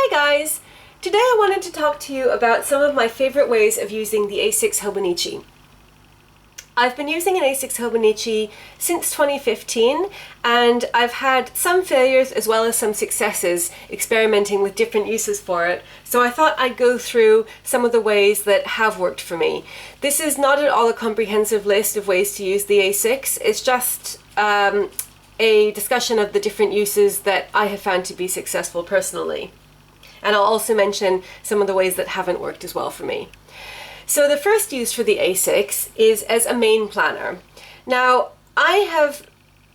Hi guys! Today I wanted to talk to you about some of my favorite ways of using the A6 Hobonichi. I've been using an A6 Hobonichi since 2015 and I've had some failures as well as some successes experimenting with different uses for it, so I thought I'd go through some of the ways that have worked for me. This is not at all a comprehensive list of ways to use the A6, it's just a discussion of the different uses that I have found to be successful personally. And I'll also mention some of the ways that haven't worked as well for me. So the first use for the A6 is as a main planner. Now, I have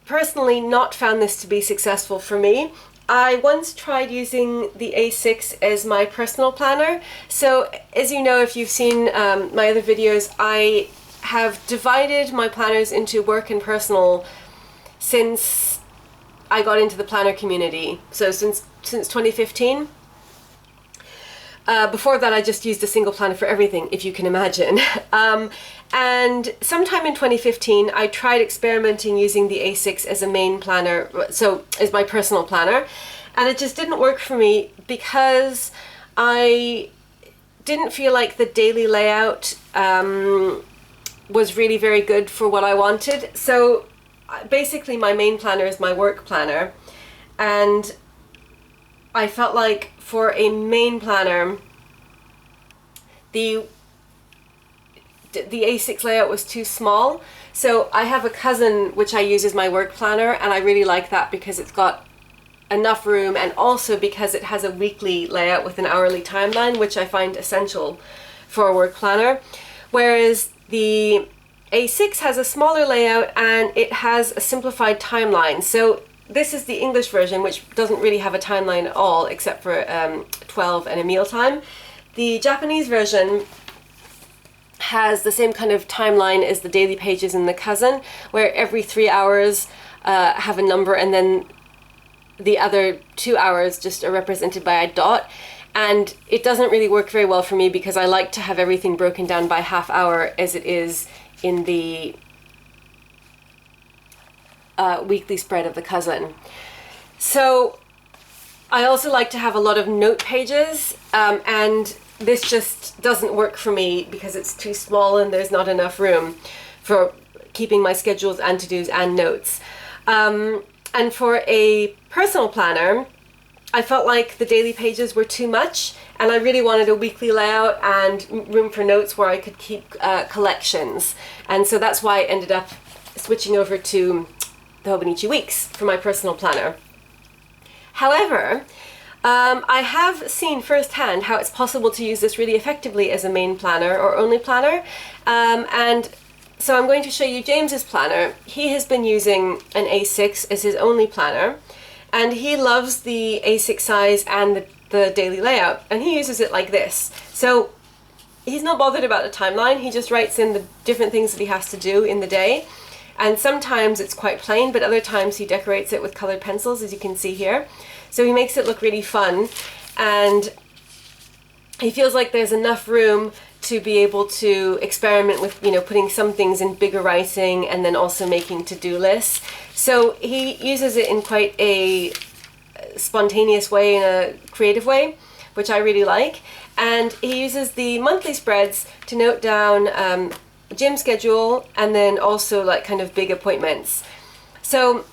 personally not found this to be successful for me. I once tried using the A6 as my personal planner. So as you know, if you've seen my other videos, I have divided my planners into work and personal since I got into the planner community. So since 2015. Before that, I just used a single planner for everything, if you can imagine. And sometime in 2015, I tried experimenting using the A6 as a main planner, so as my personal planner, and it just didn't work for me because I didn't feel like the daily layout was really very good for what I wanted. So basically, my main planner is my work planner, and I felt like for a main planner, the A6 layout was too small. So I have a cousin which I use as my work planner, and I really like that because it's got enough room and also because it has a weekly layout with an hourly timeline, which I find essential for a work planner. Whereas the A6 has a smaller layout and it has a simplified timeline. So this is the English version, which doesn't really have a timeline at all, except for 12 and a mealtime. The Japanese version has the same kind of timeline as the daily pages in the cousin, where every 3 hours have a number, and then the other 2 hours just are represented by a dot. And it doesn't really work very well for me because I like to have everything broken down by half hour as it is in the weekly spread of the cousin. So I also like to have a lot of note pages, and this just doesn't work for me because it's too small and there's not enough room for keeping my schedules and to-dos and notes. And for a personal planner, I felt like the daily pages were too much, and I really wanted a weekly layout and room for notes where I could keep collections. And so that's why I ended up switching over to the Hobonichi Weeks for my personal planner. However, I have seen firsthand how it's possible to use this really effectively as a main planner or only planner. And so I'm going to show you James's planner. He has been using an A6 as his only planner, and he loves the A6 size and the daily layout, and he uses it like this. So he's not bothered about the timeline, he just writes in the different things that he has to do in the day. And sometimes it's quite plain, but other times he decorates it with colored pencils, as you can see here. So he makes it look really fun, and he feels like there's enough room to be able to experiment with, you know, putting some things in bigger writing and then also making to-do lists. So he uses it in quite a spontaneous way, in a creative way, which I really like. And he uses the monthly spreads to note down gym schedule and then also like kind of big appointments. So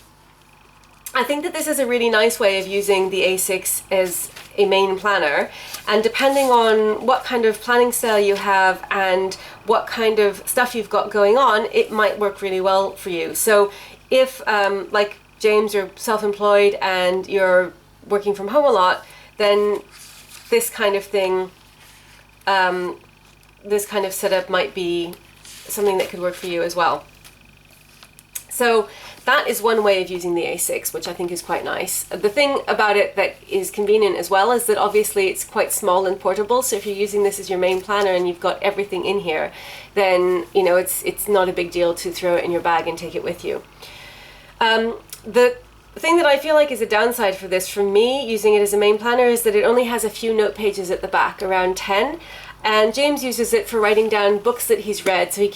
I think that this is a really nice way of using the A6 as a main planner, and depending on what kind of planning style you have and what kind of stuff you've got going on, it might work really well for you. So if like James, you're self-employed and you're working from home a lot, then this kind of thing, this kind of setup might be something that could work for you as well. So that is one way of using the A6, which I think is quite nice. The thing about it that is convenient as well is that obviously it's quite small and portable, so if you're using this as your main planner and you've got everything in here, then you know it's not a big deal to throw it in your bag and take it with you. The thing that I feel like is a downside for this, for me, using it as a main planner, is that it only has a few note pages at the back, around 10. And James uses it for writing down books that he's read, so he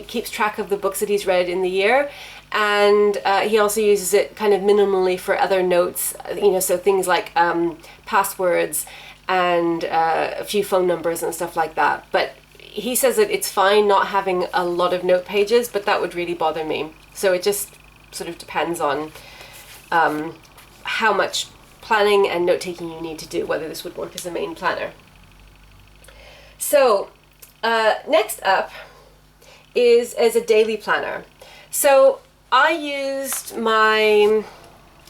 keeps track of the books that he's read in the year. and he also uses it kind of minimally for other notes, so things like passwords and a few phone numbers and stuff like that. But he says that it's fine not having a lot of note pages, but that would really bother me. So it just sort of depends on how much planning and note-taking you need to do, whether this would work as a main planner. So next up is as a daily planner. So I used my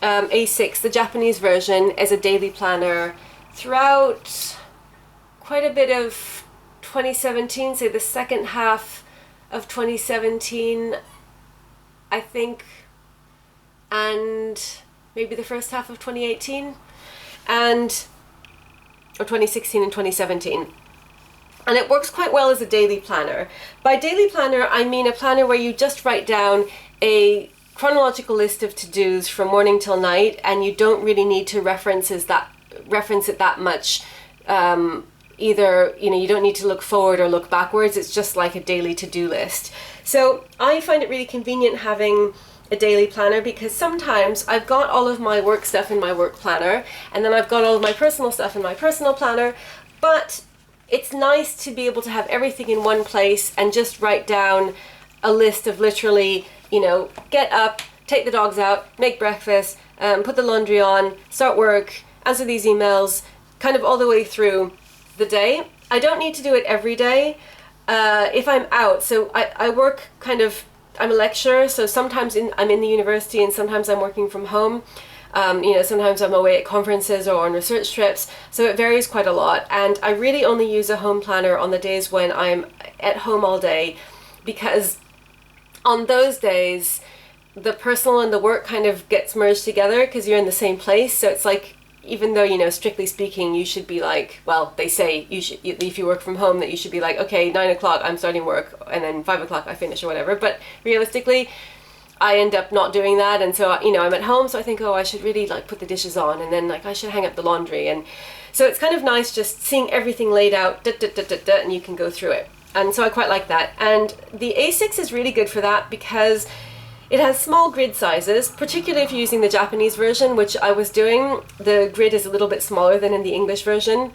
A6, the Japanese version, as a daily planner throughout quite a bit of 2017, say the second half of 2017, I think, and maybe the first half of 2018, or 2016 and 2017. And it works quite well as a daily planner. By daily planner, I mean a planner where you just write down a chronological list of to-dos from morning till night, and you don't really need to reference it that much. Either, you don't need to look forward or look backwards. It's just like a daily to-do list. So I find it really convenient having a daily planner, because sometimes I've got all of my work stuff in my work planner, and then I've got all of my personal stuff in my personal planner, but it's nice to be able to have everything in one place and just write down a list of literally, get up, take the dogs out, make breakfast, put the laundry on, start work, answer these emails, kind of all the way through the day. I don't need to do it every day if I'm out. So I work I'm a lecturer, so sometimes I'm in the university and sometimes I'm working from home. Sometimes I'm away at conferences or on research trips, so it varies quite a lot. And I really only use a home planner on the days when I'm at home all day, because on those days, the personal and the work kind of gets merged together because you're in the same place. So it's like, even though, strictly speaking, you should be like, well, they say you should, if you work from home, that you should be like, okay, 9 o'clock, I'm starting work, and then 5 o'clock I finish or whatever. But realistically, I end up not doing that, and so I'm at home, so I think, oh, I should really put the dishes on, and then I should hang up the laundry, and so it's kind of nice just seeing everything laid out, and you can go through it, and so I quite like that. And the A6 is really good for that because it has small grid sizes, particularly if you're using the Japanese version, which I was doing. The grid is a little bit smaller than in the English version,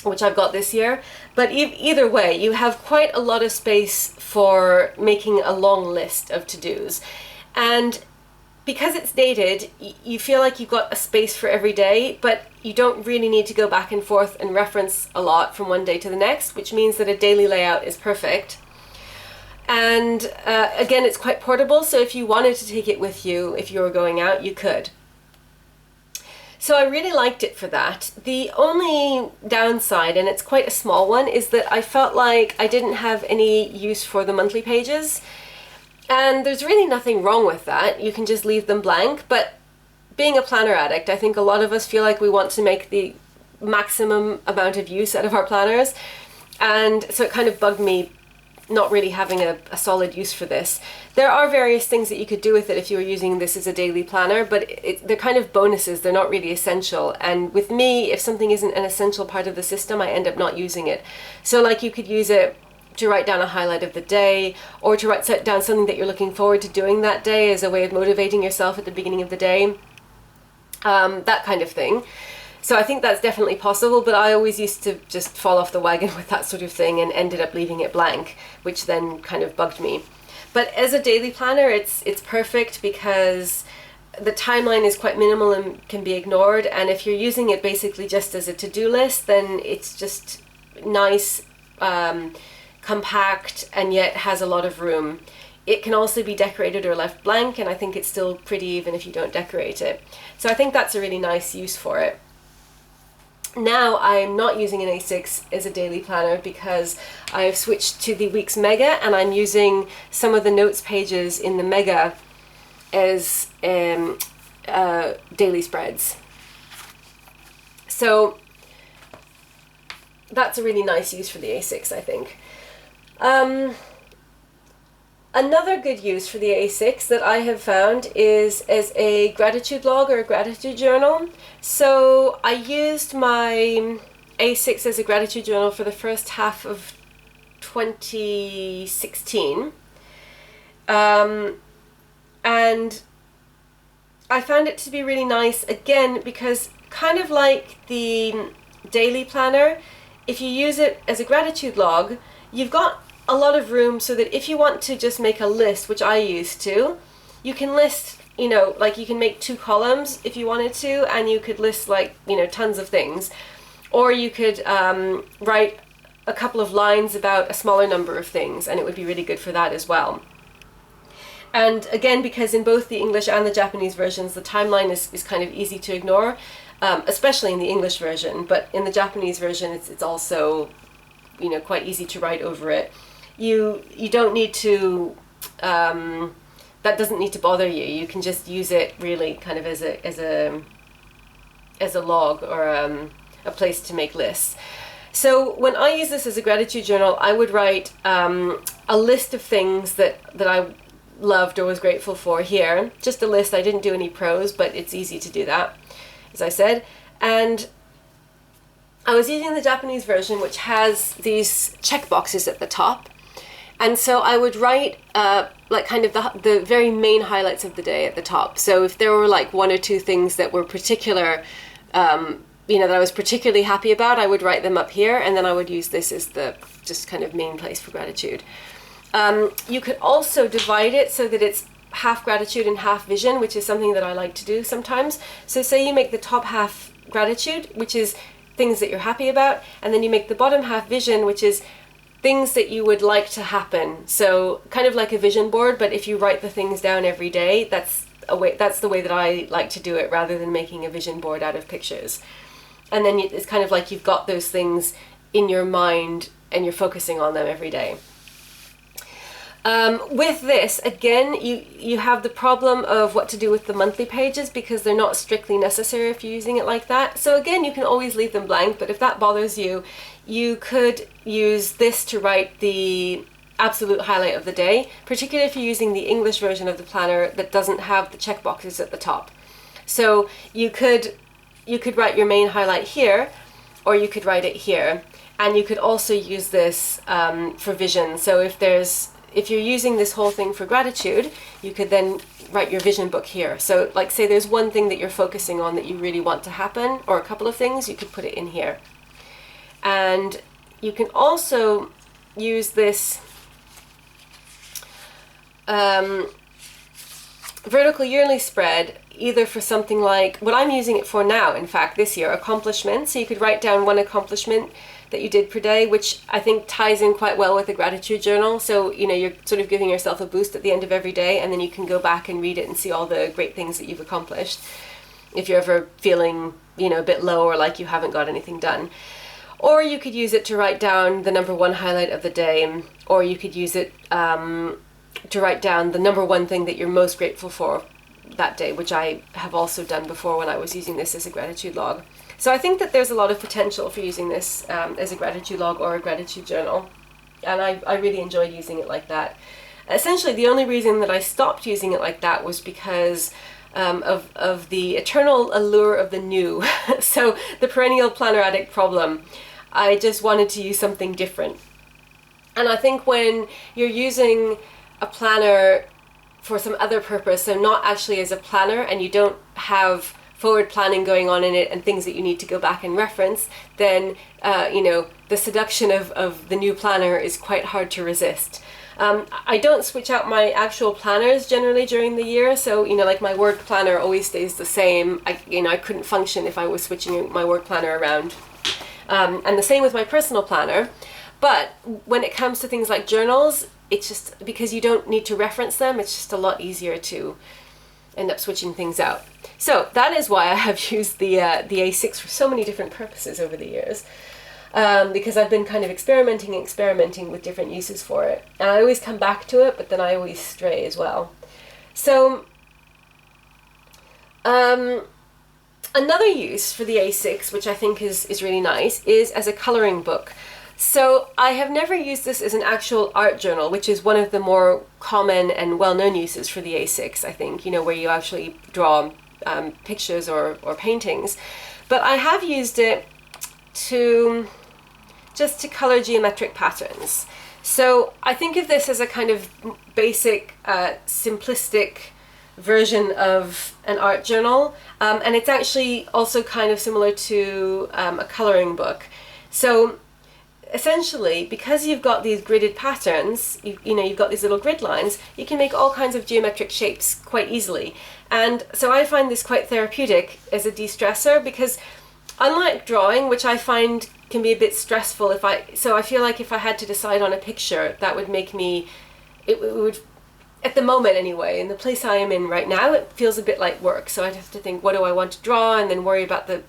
which I've got this year. But either way, you have quite a lot of space for making a long list of to-dos. And because it's dated, you feel like you've got a space for every day, but you don't really need to go back and forth and reference a lot from one day to the next, which means that a daily layout is perfect. And again, it's quite portable, so if you wanted to take it with you, if you were going out, you could. So I really liked it for that. The only downside, and it's quite a small one, is that I felt like I didn't have any use for the monthly pages. And there's really nothing wrong with that. You can just leave them blank. But being a planner addict, I think a lot of us feel like we want to make the maximum amount of use out of our planners. And so it kind of bugged me not really having a solid use for this. There are various things that you could do with it if you were using this as a daily planner, but they're kind of bonuses, they're not really essential. And with me, if something isn't an essential part of the system, I end up not using it. So you could use it to write down a highlight of the day, or to write down something that you're looking forward to doing that day as a way of motivating yourself at the beginning of the day, that kind of thing. So I think that's definitely possible, but I always used to just fall off the wagon with that sort of thing and ended up leaving it blank, which then kind of bugged me. But as a daily planner, it's perfect because the timeline is quite minimal and can be ignored. And if you're using it basically just as a to-do list, then it's just nice, compact, and yet has a lot of room. It can also be decorated or left blank, and I think it's still pretty even if you don't decorate it. So I think that's a really nice use for it. Now I'm not using an A6 as a daily planner because I've switched to the Weeks Mega, and I'm using some of the notes pages in the Mega as daily spreads. So that's a really nice use for the A6, I think. Another good use for the A6 that I have found is as a gratitude log or a gratitude journal. So I used my A6 as a gratitude journal for the first half of 2016. And I found it to be really nice, again, because kind of like the daily planner, if you use it as a gratitude log, you've got a lot of room so that if you want to just make a list, which I used to, you can list, you know, like you can make 2 columns if you wanted to, and you could list like, you know, tons of things. Or you could write a couple of lines about a smaller number of things, and it would be really good for that as well. And again, because in both the English and the Japanese versions, the timeline is kind of easy to ignore, especially in the English version, but in the Japanese version, it's also, you know, quite easy to write over it. You don't need to, that doesn't need to bother you. You can just use it really kind of as a log or a place to make lists. So when I use this as a gratitude journal, I would write a list of things that I loved or was grateful for here. Just a list. I didn't do any prose, but it's easy to do that, as I said. And I was using the Japanese version, which has these check boxes at the top. And so I would write like kind of the very main highlights of the day at the top. So if there were like 1 or 2 things that were particular, you know, that I was particularly happy about, I would write them up here, and then I would use this as the just kind of main place for gratitude. You could also divide it so that it's half gratitude and half vision, which is something that I like to do sometimes. So say you make the top half gratitude, which is things that you're happy about, and then you make the bottom half vision, which is things that you would like to happen. So kind of like a vision board, but if you write the things down every day, that's the way that I like to do it, rather than making a vision board out of pictures. And then it's kind of like you've got those things in your mind and you're focusing on them every day. With this, again, you have the problem of what to do with the monthly pages, because they're not strictly necessary if you're using it like that. So again, you can always leave them blank, but if that bothers you, you could use this to write the absolute highlight of the day, particularly if you're using the English version of the planner that doesn't have the check boxes at the top. So you could write your main highlight here, or you could write it here. And you could also use this for vision. So if you're using this whole thing for gratitude, you could then write your vision book here. So like say there's one thing that you're focusing on that you really want to happen, or a couple of things, you could put it in here. And you can also use this vertical yearly spread either for something like what I'm using it for now, in fact, this year, accomplishments. So you could write down one accomplishment that you did per day, which I think ties in quite well with a gratitude journal. So, you know, you're sort of giving yourself a boost at the end of every day, and then you can go back and read it and see all the great things that you've accomplished if you're ever feeling, you know, a bit low or like you haven't got anything done. Or you could use it to write down the number 1 highlight of the day, or you could use it to write down the number 1 thing that you're most grateful for that day, which I have also done before when I was using this as a gratitude log. So I think that there's a lot of potential for using this as a gratitude log or a gratitude journal, and I really enjoyed using it like that. Essentially, the only reason that I stopped using it like that was because of the eternal allure of the new. So the perennial planner addict problem. I just wanted to use something different. And I think when you're using a planner for some other purpose, so not actually as a planner, and you don't have forward planning going on in it and things that you need to go back and reference, then you know, the seduction of the new planner is quite hard to resist. I don't switch out my actual planners generally during the year, so you know, like my work planner always stays the same. I couldn't function if I was switching my work planner around, and the same with my personal planner. But when it comes to things like journals, it's just because you don't need to reference them, it's just a lot easier to end up switching things out. So that is why I have used the A6 for so many different purposes over the years, because I've been kind of experimenting with different uses for it. And I always come back to it, but then I always stray as well. So another use for the A6, which I think is really nice, is as a coloring book. So I have never used this as an actual art journal, which is one of the more common and well-known uses for the A6, I think, you know, where you actually draw pictures or paintings. But I have used it to color geometric patterns. So I think of this as a kind of basic, simplistic version of an art journal, and it's actually also kind of similar to a coloring book. So essentially, because you've got these gridded patterns, you've got these little grid lines, you can make all kinds of geometric shapes quite easily. And so I find this quite therapeutic as a de-stressor, because unlike drawing, which I find can be a bit stressful, I feel like if I had to decide on a picture, that would make me, it would, at the moment anyway, in the place I am in right now, it feels a bit like work. So I'd have to think, what do I want to draw, and then worry about the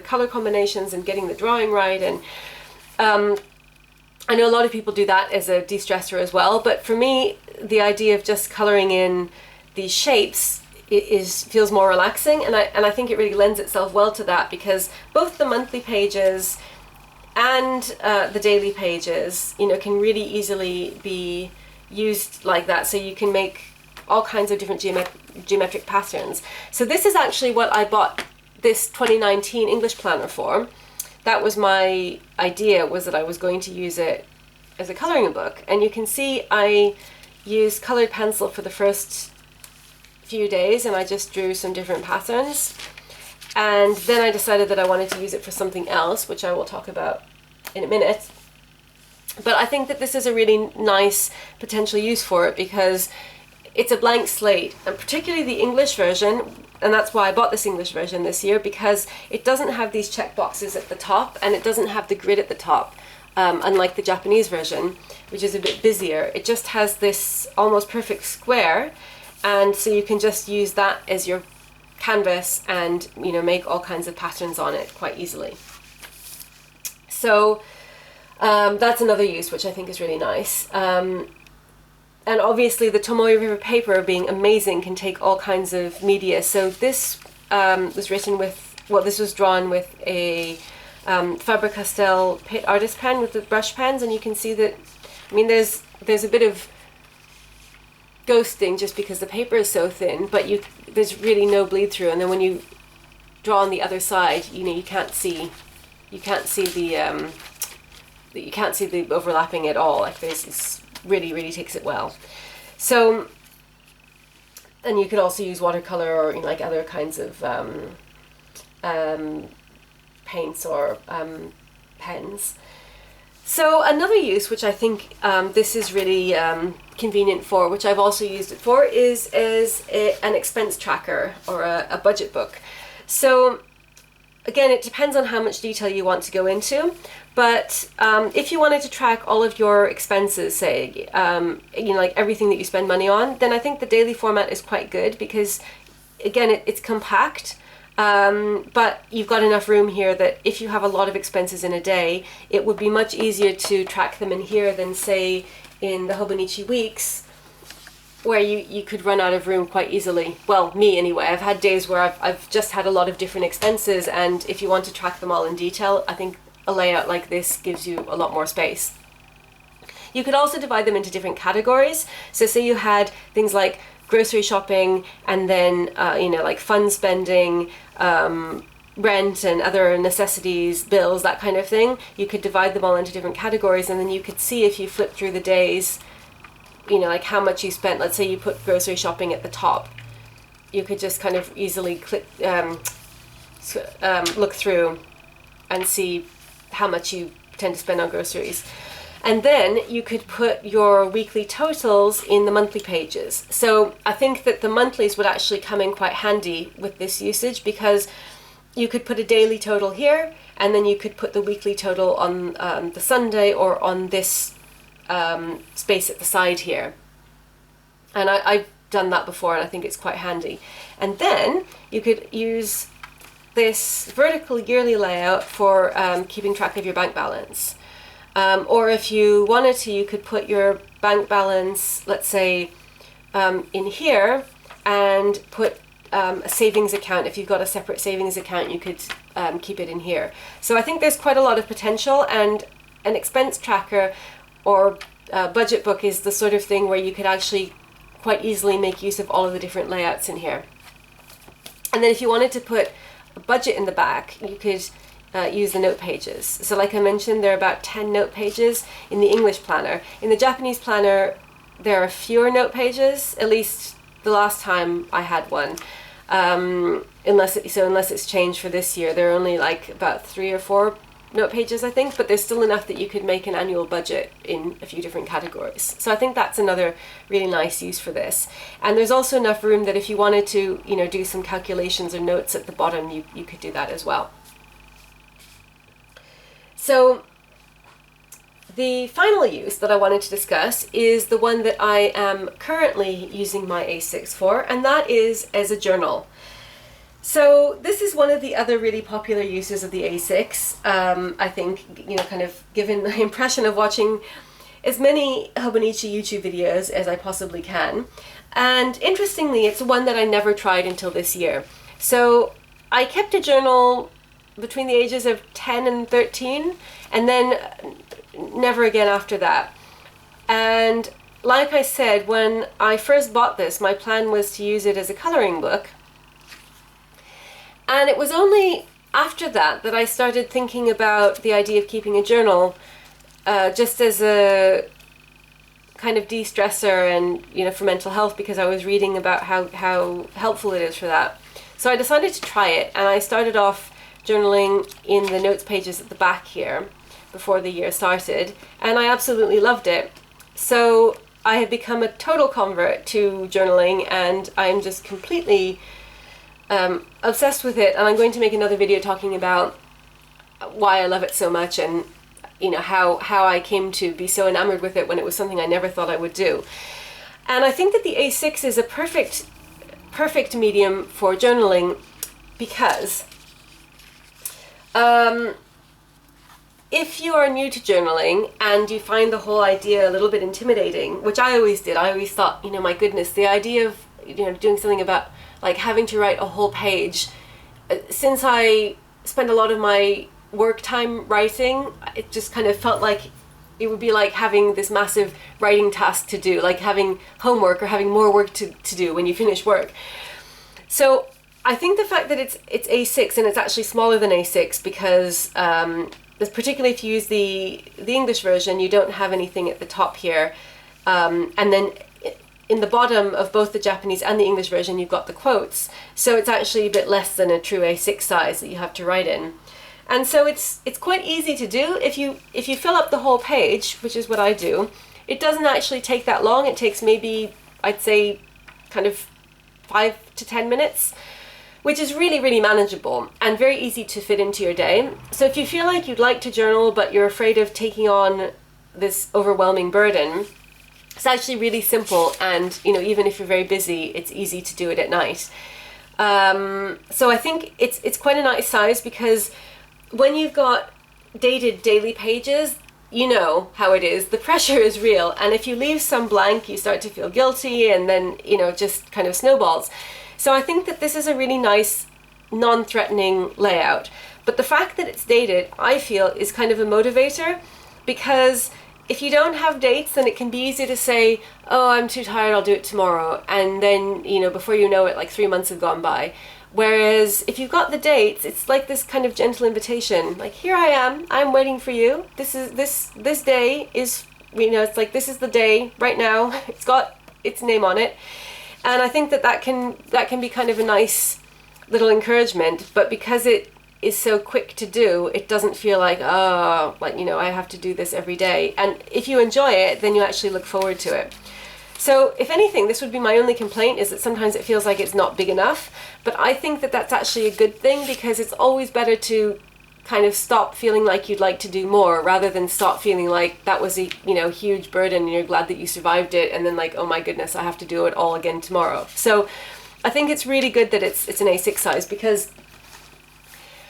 color combinations and getting the drawing right. And I know a lot of people do that as a de-stressor as well, but for me, the idea of just coloring in these shapes feels more relaxing, and I think it really lends itself well to that, because both the monthly pages and the daily pages, can really easily be used like that. So you can make all kinds of different geometric patterns. So this is actually what I bought this 2019 English planner for. That was my idea, was that I was going to use it as a coloring book. And you can see I used colored pencil for the first few days, and I just drew some different patterns. And then I decided that I wanted to use it for something else, which I will talk about in a minute. But I think that this is a really nice potential use for it, because it's a blank slate, and particularly the English version, and that's why I bought this English version this year, because it doesn't have these check boxes at the top, and it doesn't have the grid at the top, unlike the Japanese version, which is a bit busier. It just has this almost perfect square, and so you can just use that as your canvas and make all kinds of patterns on it quite easily. So that's another use which I think is really nice. And obviously the Tomoe River paper, being amazing, can take all kinds of media. So this was written with, this was drawn with a Faber-Castell artist pen with the brush pens, and you can see that, there's a bit of ghosting just because the paper is so thin, but there's really no bleed through. And then when you draw on the other side, you can't see the overlapping at all. Like this really takes it well. So, and you could also use watercolor or like other kinds of paints or pens. So another use, which I think this is really convenient for, which I've also used it for, is as an expense tracker or a budget book. So again, it depends on how much detail you want to go into, but if you wanted to track all of your expenses, say, like everything that you spend money on, then I think the daily format is quite good, because again, it's compact. But you've got enough room here that if you have a lot of expenses in a day, it would be much easier to track them in here than, say, in the Hobonichi weeks, where you could run out of room quite easily. Well, me anyway. I've had days where I've just had a lot of different expenses, and if you want to track them all in detail, I think a layout like this gives you a lot more space. You could also divide them into different categories. So say you had things like grocery shopping, and then like fun spending, rent and other necessities, bills, that kind of thing. You could divide them all into different categories, and then you could see, if you flip through the days, like how much you spent. Let's say you put grocery shopping at the top. You could just kind of easily click, look through and see how much you tend to spend on groceries. And then you could put your weekly totals in the monthly pages. So I think that the monthlies would actually come in quite handy with this usage, because you could put a daily total here, and then you could put the weekly total on the Sunday, or on this space at the side here. And I've done that before, and I think it's quite handy. And then you could use this vertical yearly layout for keeping track of your bank balance. Or if you wanted to, you could put your bank balance, let's say, in here, and put a savings account. If you've got a separate savings account, you could keep it in here. So I think there's quite a lot of potential, and an expense tracker or budget book is the sort of thing where you could actually quite easily make use of all of the different layouts in here. And then if you wanted to put a budget in the back, you could use the note pages. So like I mentioned, there are about 10 note pages in the English planner. In the Japanese planner, there are fewer note pages, at least the last time I had one. Unless it's changed for this year. There are only like about 3 or 4 note pages, I think, but there's still enough that you could make an annual budget in a few different categories. So I think that's another really nice use for this. And there's also enough room that if you wanted to, you know, do some calculations or notes at the bottom, you could do that as well. So the final use that I wanted to discuss is the one that I am currently using my A6 for, and that is as a journal. So this is one of the other really popular uses of the A6. I think, you know, kind of given the impression of watching as many Hobonichi YouTube videos as I possibly can. And interestingly, it's one that I never tried until this year. So I kept a journal between the ages of 10 and 13, and then never again after that. And like I said, when I first bought this, my plan was to use it as a coloring book. And it was only after that that I started thinking about the idea of keeping a journal just as a kind of de-stressor and, you know, for mental health, because I was reading about how helpful it is for that. So I decided to try it, and I started off journaling in the notes pages at the back here before the year started, and I absolutely loved it. So I have become a total convert to journaling, and I'm just completely obsessed with it, and I'm going to make another video talking about why I love it so much, and you know how I came to be so enamored with it when it was something I never thought I would do. And I think that the A6 is a perfect medium for journaling, because if you are new to journaling and you find the whole idea a little bit intimidating, which I always did, I always thought, you know, my goodness, the idea of, you know, doing something about like having to write a whole page. Since I spend a lot of my work time writing, it just kind of felt like it would be like having this massive writing task to do, like having homework or having more work to do when you finish work. So I think the fact that it's A6 and it's actually smaller than A6, because particularly if you use the English version, you don't have anything at the top here, and then in the bottom of both the Japanese and the English version, you've got the quotes. So it's actually a bit less than a true A6 size that you have to write in. And so it's quite easy to do. If you fill up the whole page, which is what I do, it doesn't actually take that long. It takes maybe, I'd say, kind of 5 to 10 minutes, which is really, really manageable and very easy to fit into your day. So if you feel like you'd like to journal, but you're afraid of taking on this overwhelming burden, it's actually really simple, and you know, even if you're very busy, it's easy to do it at night. So I think it's quite a nice size, because when you've got dated daily pages, you know how it is. The pressure is real, and if you leave some blank, you start to feel guilty, and then, you know, just kind of snowballs. So I think that this is a really nice, non-threatening layout. But the fact that it's dated, I feel, is kind of a motivator, because if you don't have dates, then it can be easy to say, oh, I'm too tired, I'll do it tomorrow. And then, you know, before you know it, like 3 months have gone by. Whereas if you've got the dates, it's like this kind of gentle invitation, like, here I am, I'm waiting for you. This day is, you know, it's like, this is the day right now. It's got its name on it. And I think that can be kind of a nice little encouragement, but because it is so quick to do, it doesn't feel like, oh, like, you know, I have to do this every day. And if you enjoy it, then you actually look forward to it. So if anything, this would be my only complaint, is that sometimes it feels like it's not big enough. But I think that that's actually a good thing, because it's always better to kind of stop feeling like you'd like to do more, rather than stop feeling like that was a, you know, huge burden and you're glad that you survived it, and then like, oh my goodness, I have to do it all again tomorrow. So I think it's really good that it's an A6 size, because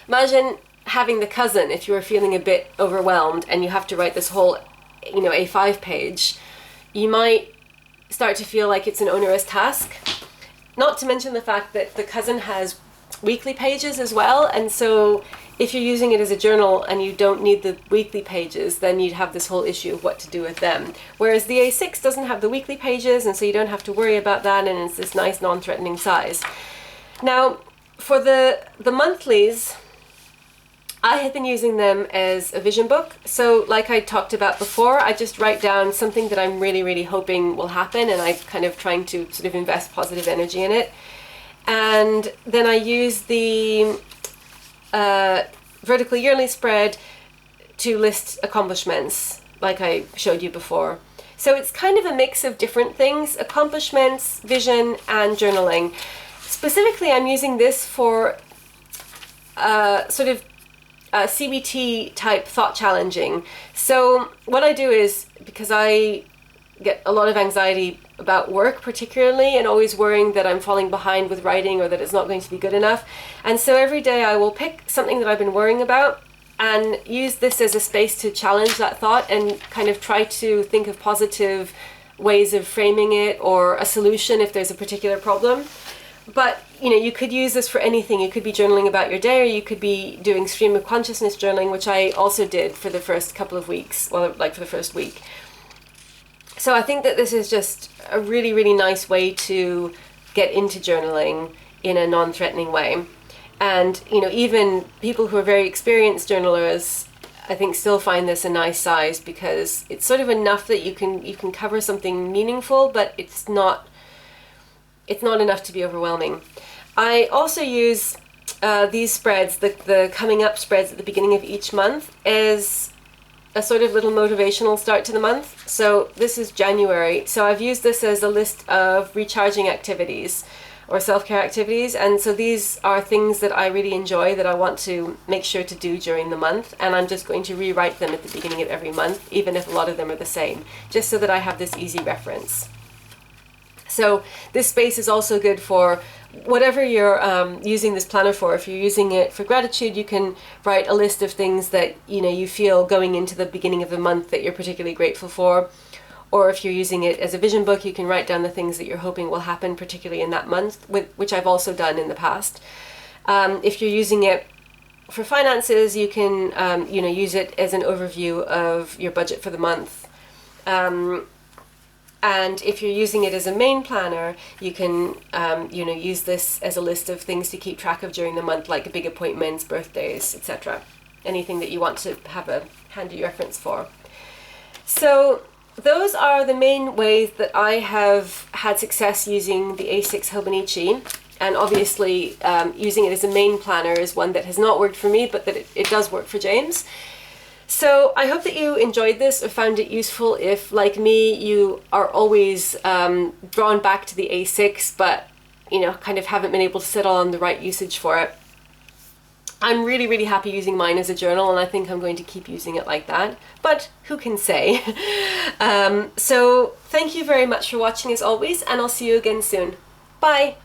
imagine having the cousin, if you were feeling a bit overwhelmed and you have to write this whole, you know, A5 page, you might start to feel like it's an onerous task. Not to mention the fact that the cousin has weekly pages as well, and so if you're using it as a journal and you don't need the weekly pages, then you'd have this whole issue of what to do with them. Whereas the A6 doesn't have the weekly pages, and so you don't have to worry about that, and it's this nice non-threatening size. Now, for the monthlies, I have been using them as a vision book. So like I talked about before, I just write down something that I'm really, really hoping will happen, and I kind of trying to sort of invest positive energy in it. And then I use the vertical yearly spread to list accomplishments, like I showed you before. So it's kind of a mix of different things: accomplishments, vision, and journaling. Specifically, I'm using this for sort of CBT type thought challenging. So what I do is, because I get a lot of anxiety about work particularly, and always worrying that I'm falling behind with writing or that it's not going to be good enough. And so every day I will pick something that I've been worrying about and use this as a space to challenge that thought and kind of try to think of positive ways of framing it, or a solution if there's a particular problem. But you know, you could use this for anything. You could be journaling about your day, or you could be doing stream of consciousness journaling, which I also did for the first couple of weeks, well, like for the first week. So I think that this is just a really, really nice way to get into journaling in a non-threatening way. And you know, even people who are very experienced journalers, I think, still find this a nice size, because it's sort of enough that you can cover something meaningful, but it's not enough to be overwhelming. I also use these spreads, the coming up spreads at the beginning of each month, as a sort of little motivational start to the month. So this is January. So I've used this as a list of recharging activities or self-care activities. And so these are things that I really enjoy, that I want to make sure to do during the month. And I'm just going to rewrite them at the beginning of every month, even if a lot of them are the same, just so that I have this easy reference. So this space is also good for whatever you're using this planner for. If you're using it for gratitude, you can write a list of things that you feel going into the beginning of the month that you're particularly grateful for. Or if you're using it as a vision book, you can write down the things that you're hoping will happen, particularly in that month, which I've also done in the past. If you're using it for finances, you can use it as an overview of your budget for the month. And if you're using it as a main planner, you can use this as a list of things to keep track of during the month, like big appointments, birthdays, etc. Anything that you want to have a handy reference for. So those are the main ways that I have had success using the A6 Hobonichi. And obviously using it as a main planner is one that has not worked for me, but that it does work for James. So I hope that you enjoyed this or found it useful. If, like me, you are always drawn back to the A6, but kind of haven't been able to settle on the right usage for it. I'm really, really happy using mine as a journal, and I think I'm going to keep using it like that, but who can say? So thank you very much for watching as always, and I'll see you again soon. Bye!